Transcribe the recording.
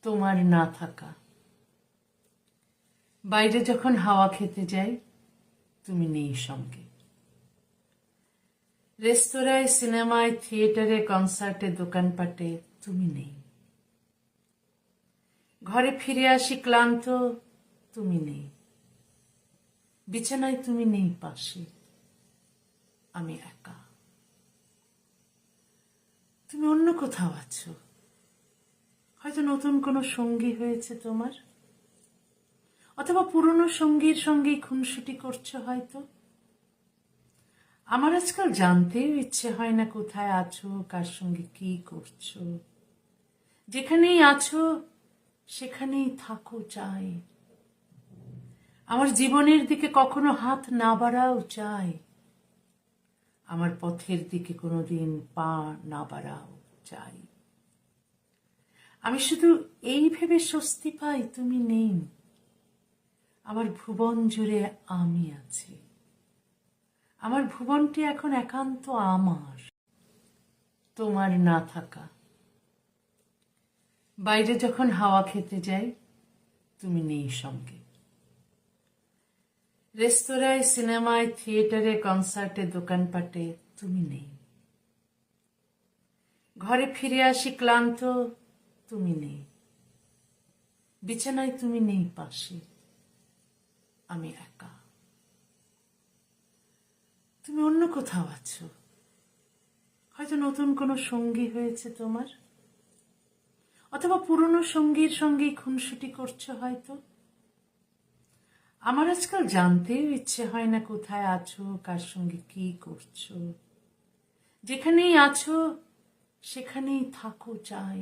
তোমার না থাকা। বাইরে যখন হাওয়া খেতে যাই, তুমি নেই সঙ্গে। রেস্তোরাঁয়, সিনেমায়, থিয়েটারে, কনসার্টে, দোকানপাটে তুমি নেই। ঘরে ফিরে আসি ক্লান্ত, তুমি নেই। বিছানায় তুমি নেই পাশে, আমি একা। তুমি অন্য কোথাও আছো, হয়তো নতুন কোনো সঙ্গী হয়েছে তোমার, অথবা পুরনো সঙ্গীর সঙ্গেই খুনসুটি করছো হয়তো। আমার আজকাল জানতেও ইচ্ছে হয় না কোথায় আছো, কার সঙ্গে কি করছো। যেখানেই আছো সেখানেই থাকো চাই। আমার জীবনের দিকে কখনো হাত না বাড়াও চাই। আমার পথের দিকে কোনোদিন পা না বাড়াও চাই। আমি শুধু এই ভেবে স্বস্তি পাই তুমি নেই। আমার ভুবন জুড়ে আমি আছি। আমার ভুবনটি এখন একান্ত আমার। তোমার না থাকা। বাইরে যখন হাওয়া খেতে যাই, তুমি নেই সঙ্গে। রেস্তোরাঁয়, সিনেমায়, থিয়েটারে, কনসার্টে, দোকানপাটে তুমি নেই। ঘরে ফিরে আসি ক্লান্ত, তুমি নেই। বিছানায় তুমি নেই পাশে, আমি একা। তুমি অন্য কোথাও আছো, হয়তো নতুন কোনো সঙ্গী হয়েছে তোমার, অথবা পুরনো সঙ্গীর সঙ্গেই খুনসুটি করছো হয়তো। আমার আজকাল জানতেও ইচ্ছে হয় না কোথায় আছো, কার সঙ্গে কি করছো। যেখানেই আছো সেখানেই থাকো চাই।